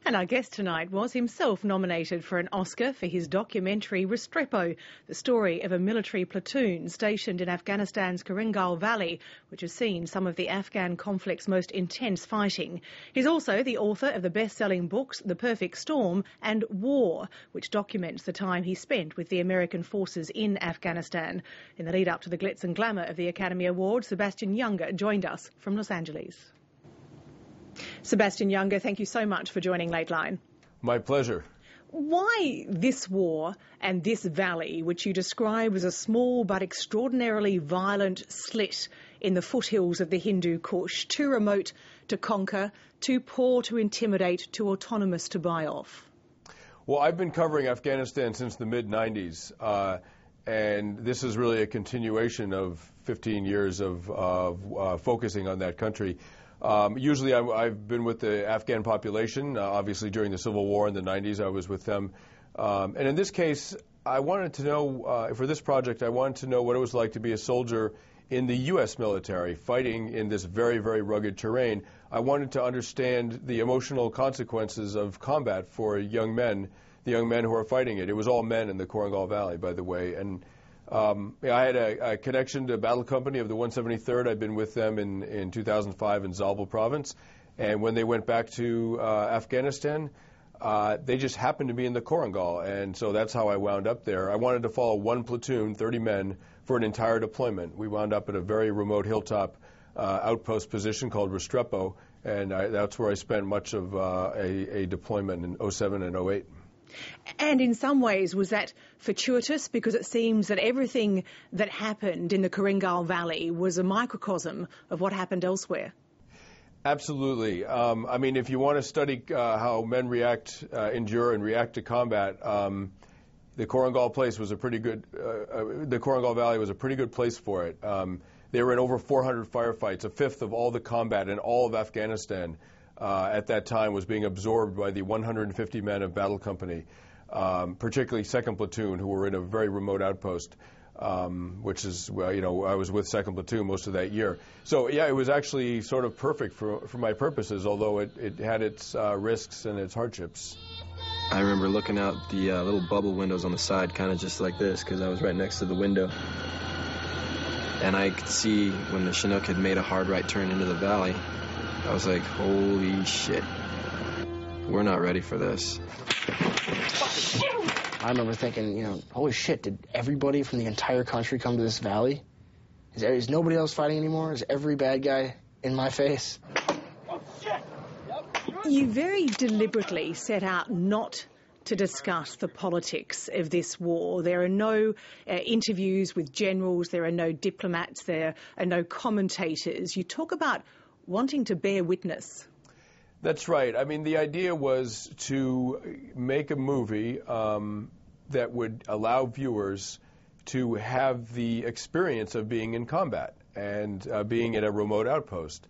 And our guest tonight was himself nominated for an Oscar for his documentary Restrepo, the story of a military platoon stationed in Afghanistan's Korengal Valley, which has seen some of the Afghan conflict's most intense fighting. He's also the author of the best-selling books The Perfect Storm and War, which documents the time he spent with the American forces in Afghanistan. In the lead-up to the glitz and glamour of the Academy Awards, Sebastian Junger joined us from Los Angeles. Sebastian Junger, thank you so much for joining Late Line. My pleasure. Why this war and this valley, which you describe as a small but extraordinarily violent slit in the foothills of the Hindu Kush, too remote to conquer, too poor to intimidate, too autonomous to buy off? Well, I've been covering Afghanistan since the mid-90s, and this is really a continuation of 15 years of focusing on that country. Usually I've been with the Afghan population. Obviously, during the Civil War in the 90s, I was with them. And in this case, I wanted to know, for this project, I wanted to know what it was like to be a soldier in the U.S. military, fighting in this very, very rugged terrain. I wanted to understand the emotional consequences of combat for young men, the young men who are fighting it. It was all men in the Korengal Valley, by the way. And I had a connection to a battle company of the 173rd. I'd been with them in 2005 in Zabul province. And when they went back to Afghanistan, they just happened to be in the Korengal. And so that's how I wound up there. I wanted to follow one platoon, 30 men, for an entire deployment. We wound up at a very remote hilltop outpost position called Restrepo. And that's where I spent much of a deployment in 07 and 08. And in some ways, was that fortuitous? Because it seems that everything that happened in the Korengal Valley was a microcosm of what happened elsewhere. Absolutely. I mean, if you want to study how men endure and react to combat, the Korengal place was a pretty good. The Korengal Valley was a pretty good place for it. They were in over 400 firefights. A fifth of all the combat in all of Afghanistan at that time was being absorbed by the 150 men of battle company, particularly 2nd Platoon, who were in a very remote outpost, which is, well, you know, I was with 2nd Platoon most of that year. So, yeah, it was actually sort of perfect for my purposes, although it had its risks and its hardships. I remember looking out the little bubble windows on the side, kind of just like this, because I was right next to the window. And I could see when the Chinook had made a hard right turn into the valley. I was like, holy shit, we're not ready for this. I remember thinking, you know, holy shit, did everybody from the entire country come to this valley? Is nobody else fighting anymore? Is every bad guy in my face? You very deliberately set out not to discuss the politics of this war. There are no interviews with generals, there are no diplomats, there are no commentators. You talk about wanting to bear witness. That's right. I mean, the idea was to make a movie that would allow viewers to have the experience of being in combat and being in a remote outpost.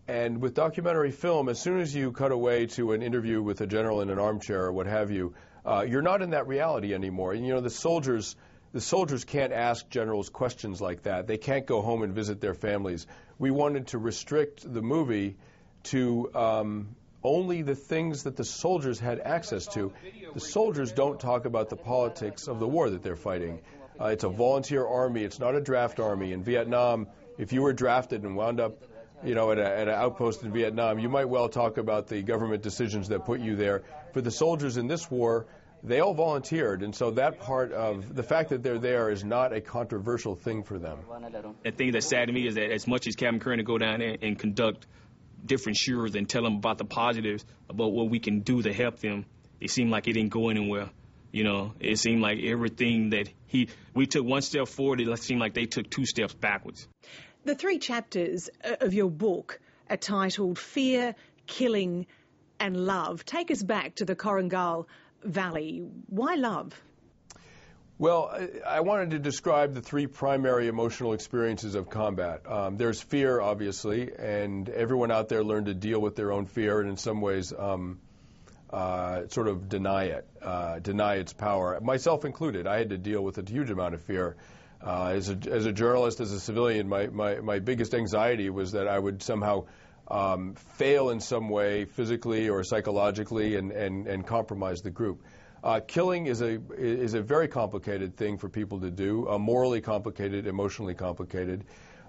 And with documentary film, as soon as you cut away to an interview with a general in an armchair or what have you, you're not in that reality anymore. And, you know, the soldiers can't ask generals questions like that. They can't go home and visit their families. We wanted to restrict the movie to only the things that the soldiers had access to. The soldiers don't talk about the politics of the war that they're fighting. It's a volunteer army. It's not a draft army. In Vietnam, if you were drafted and wound up, you know, at an outpost in Vietnam, you might well talk about the government decisions that put you there. For the soldiers in this war, they all volunteered, and so that part of the fact that they're there is not a controversial thing for them. The thing that's sad to me is that as much as Captain Curran to go down there and conduct different shures and tell them about the positives, about what we can do to help them, it seemed like it didn't go anywhere. You know, it seemed like everything that we took one step forward, it seemed like they took 2 steps backwards. The 3 chapters of your book are titled Fear, Killing and Love. Take us back to the Korengal Valley. Why love? Well, I wanted to describe the 3 primary emotional experiences of combat. There's fear, obviously, and everyone out there learned to deal with their own fear and in some ways sort of deny its power, myself included. I had to deal with a huge amount of fear. As a journalist, as a civilian, my biggest anxiety was that I would somehow fail in some way, physically or psychologically, and compromise the group. Killing is a very complicated thing for people to do, morally complicated, emotionally complicated.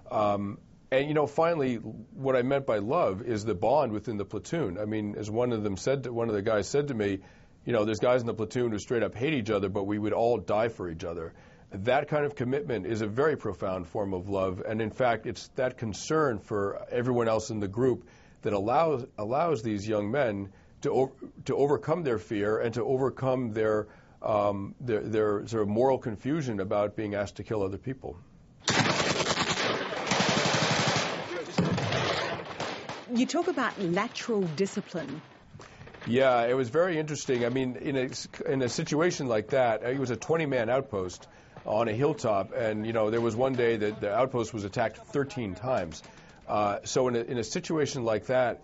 And finally, what I meant by love is the bond within the platoon. I mean, as one of the guys said to me, there's guys in the platoon who straight up hate each other, but we would all die for each other. That kind of commitment is a very profound form of love, and in fact, it's that concern for everyone else in the group that allows these young men to overcome their fear and to overcome their sort of moral confusion about being asked to kill other people. You talk about lateral discipline. Yeah, it was very interesting. I mean, in a situation like that, it was a 20-man outpost on a hilltop, and there was one day that the outpost was attacked 13 times. So in a situation like that,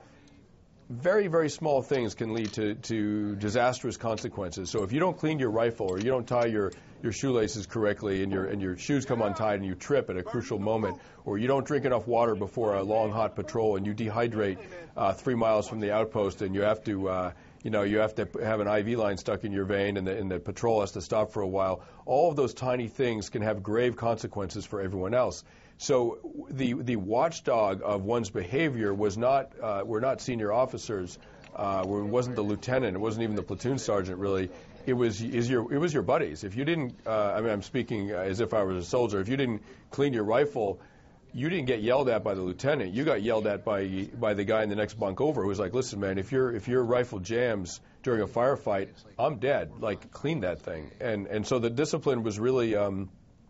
very, very small things can lead to disastrous consequences. So if you don't clean your rifle, or you don't tie your shoelaces correctly, and your shoes come untied and you trip at a crucial moment, or you don't drink enough water before a long, hot patrol and you dehydrate 3 miles from the outpost, and you have to have an IV line stuck in your vein, and the patrol has to stop for a while. All of those tiny things can have grave consequences for everyone else. So the watchdog of one's behavior were not senior officers. It wasn't the lieutenant. It wasn't even the platoon sergeant, really. It was your buddies. If you didn't, I'm speaking as if I was a soldier. If you didn't clean your rifle, you didn't get yelled at by the lieutenant. You got yelled at by the guy in the next bunk over, who was like, "Listen, man, if your rifle jams during a firefight, I'm dead. Like, clean that thing." And so the discipline was really,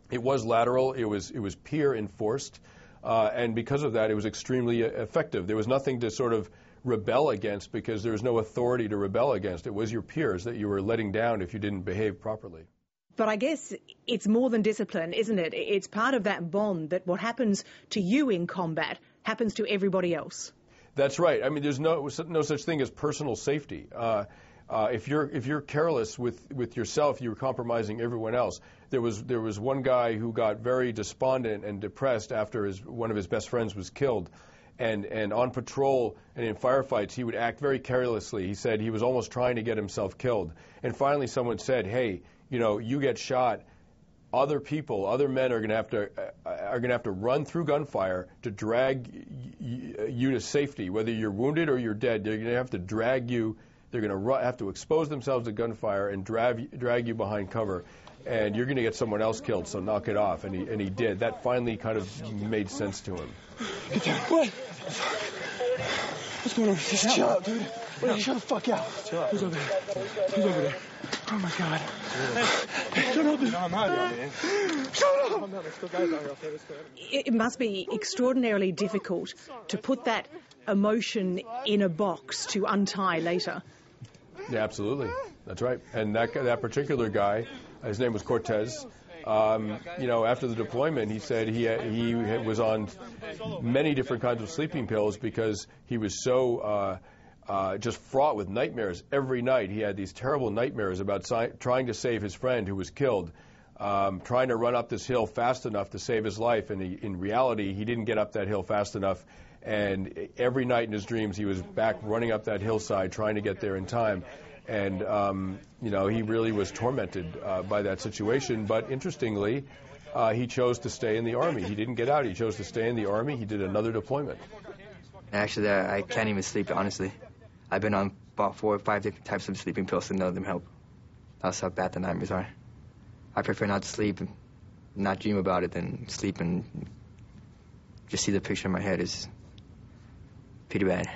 it was lateral. It was peer enforced, and because of that, it was extremely effective. There was nothing to sort of rebel against, because there was no authority to rebel against. It was your peers that you were letting down if you didn't behave properly. But I guess it's more than discipline, isn't it? It's part of that bond that what happens to you in combat happens to everybody else. That's right. I mean, there's no such thing as personal safety. If you're careless with yourself, you're compromising everyone else. There was one guy who got very despondent and depressed after one of his best friends was killed. And on patrol and in firefights, he would act very carelessly. He said he was almost trying to get himself killed. And finally someone said, "Hey, you get shot, other men are going to have to run through gunfire to drag you to safety. Whether you're wounded or you're dead, they're going to have to drag you. They're going to have to expose themselves to gunfire and drag you behind cover. And you're going to get someone else killed, so knock it off." And he did. That finally kind of made sense to him. Get down. What? What's going on? Just chill out, dude. Wait, shut the fuck out. Chill out. Who's over there? Who's over there? Oh, my God. Hey, shut up, dude. No, I'm not, man. Shut up. There's still guys out here. It must be extraordinarily difficult to put that emotion in a box to untie later. Yeah, absolutely. That's right. And that particular guy, his name was Cortez. After the deployment, he said he was on many different kinds of sleeping pills because he was so just fraught with nightmares. Every night he had these terrible nightmares about trying to save his friend who was killed, trying to run up this hill fast enough to save his life. And in reality, he didn't get up that hill fast enough. And every night in his dreams, he was back running up that hillside trying to get there in time. And, he really was tormented by that situation. But interestingly, he chose to stay in the Army. He didn't get out. He chose to stay in the Army. He did another deployment. Actually, I can't even sleep, honestly. I've been on about 4 or 5 different types of sleeping pills, and none of them help. That's how bad the nightmares are. I prefer not to sleep and not dream about it than sleep and just see the picture in my head is pretty bad.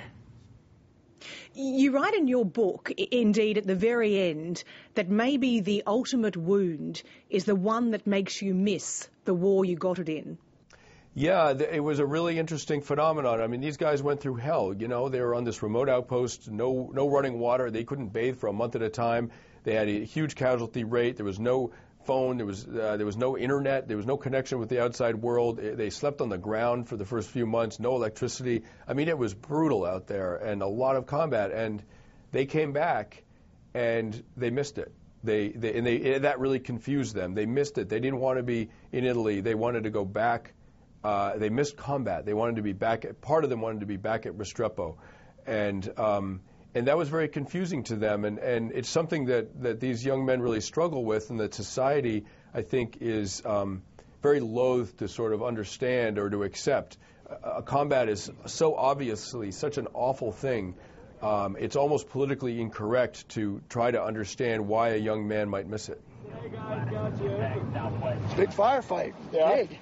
You write in your book, indeed at the very end, that maybe the ultimate wound is the one that makes you miss the war you got it in. Yeah, it was a really interesting phenomenon. I mean, these guys went through hell. They were on this remote outpost, no running water. They couldn't bathe for a month at a time. They had a huge casualty rate. There was no phone. There was no internet. There was no connection with the outside world. They slept on the ground for the first few months. No electricity. I mean, it was brutal out there and a lot of combat. And they came back, and they missed it. That really confused them. They missed it. They didn't want to be in Italy. They wanted to go back They missed combat. They wanted to be back. Part of them wanted to be back at Restrepo, and that was very confusing to them. And it's something that these young men really struggle with, and that society, I think, is very loath to sort of understand or to accept. Combat is so obviously such an awful thing. It's almost politically incorrect to try to understand why a young man might miss it. Big firefight. Yeah. Big.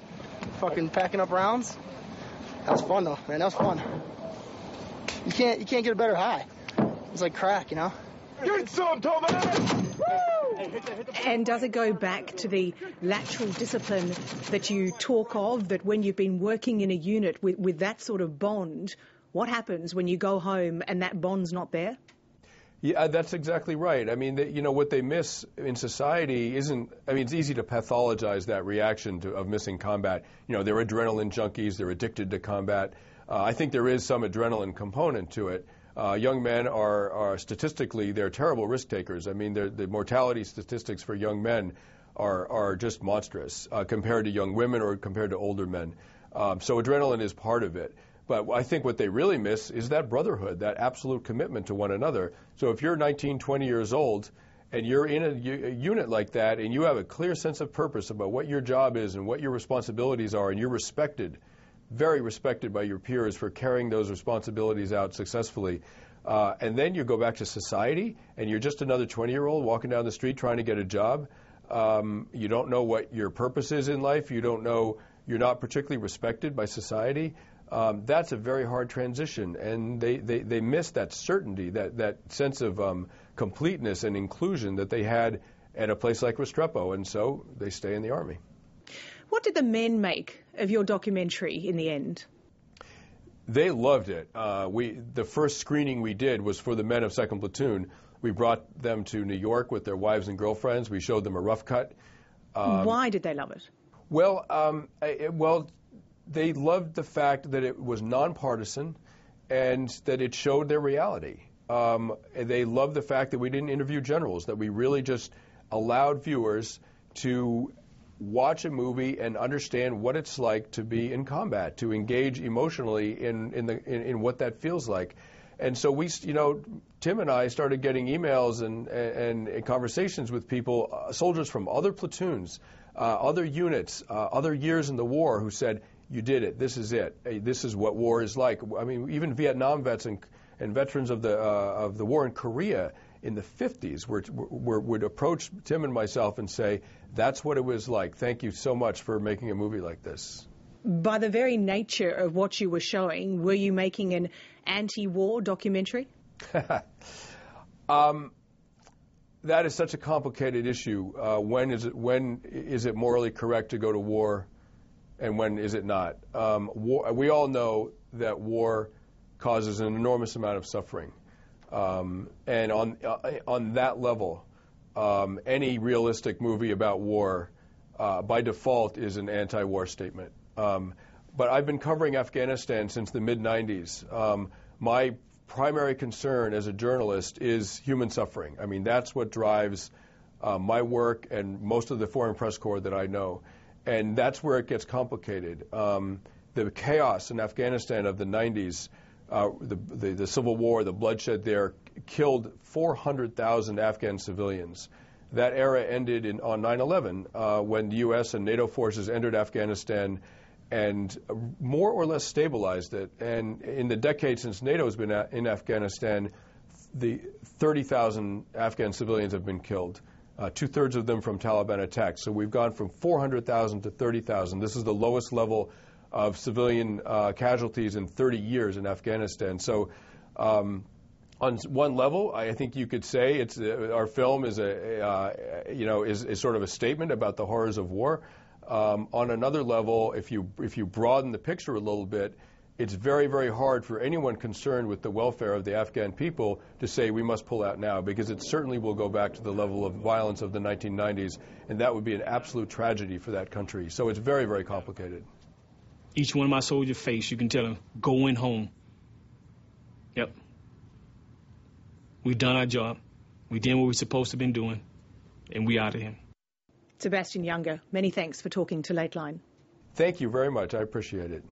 Fucking packing up rounds. That was fun though, man. That was fun. You can't get a better high. It's like crack, you know. Get some, Thomas! And does it go back to the lateral discipline that you talk of, that when you've been working in a unit with that sort of bond, what happens when you go home and that bond's not there? Yeah, that's exactly right. I mean, what they miss in society isn't, I mean, it's easy to pathologize that reaction of missing combat. They're adrenaline junkies, they're addicted to combat. I think there is some adrenaline component to it. Young men are statistically, they're terrible risk takers. I mean, the mortality statistics for young men are just monstrous compared to young women or compared to older men. So adrenaline is part of it. But I think what they really miss is that brotherhood, that absolute commitment to one another. So if you're 19, 20 years old and you're in a unit like that and you have a clear sense of purpose about what your job is and what your responsibilities are, and you're respected, very respected by your peers for carrying those responsibilities out successfully, and then you go back to society and you're just another 20-year-old walking down the street trying to get a job, you don't know what your purpose is in life, you don't know, you're not particularly respected by society. That's a very hard transition, and they miss that certainty, that sense of completeness and inclusion that they had at a place like Restrepo, and so they stay in the Army. What did the men make of your documentary in the end? They loved it. The first screening we did was for the men of 2nd Platoon. We brought them to New York with their wives and girlfriends. We showed them a rough cut. Why did they love it? Well, they loved the fact that it was nonpartisan and that it showed their reality. They loved the fact that we didn't interview generals, that we really just allowed viewers to watch a movie and understand what it's like to be in combat, to engage emotionally in what that feels like. And so Tim and I started getting emails and conversations with people, soldiers from other platoons, other units, other years in the war, who said, "You did it. This is it. This is what war is like." I mean, even Vietnam vets and veterans of the war in Korea in the 50s would approach Tim and myself and say, "That's what it was like. Thank you so much for making a movie like this." By the very nature of what you were showing, were you making an anti-war documentary? That is such a complicated issue. When is it morally correct to go to war, and when is it not? We all know that war causes an enormous amount of suffering, and on that level, any realistic movie about war, by default, is an anti-war statement. But I've been covering Afghanistan since the mid-'90s. My primary concern as a journalist is human suffering. I mean, that's what drives my work and most of the Foreign Press Corps that I know. And that's where it gets complicated. The chaos in Afghanistan of the 90s, the civil war, the bloodshed there, killed 400,000 Afghan civilians. That era ended on 9/11 when the U.S. and NATO forces entered Afghanistan and more or less stabilized it. And in the decade since NATO has been in Afghanistan, the 30,000 Afghan civilians have been killed, 2/3 of them from Taliban attacks. So we've gone from 400,000 to 30,000. This is the lowest level of civilian casualties in 30 years in Afghanistan. So on one level, I think you could say our film is is sort of a statement about the horrors of war. On another level, if you broaden the picture a little bit, it's very, very hard for anyone concerned with the welfare of the Afghan people to say we must pull out now, because it certainly will go back to the level of violence of the 1990s, and that would be an absolute tragedy for that country. So it's very, very complicated. Each one of my soldiers' face, you can tell them, going home. Yep. We've done our job. We did what we're supposed to have been doing, and we out of here. Sebastian Junger, many thanks for talking to Lateline. Thank you very much. I appreciate it.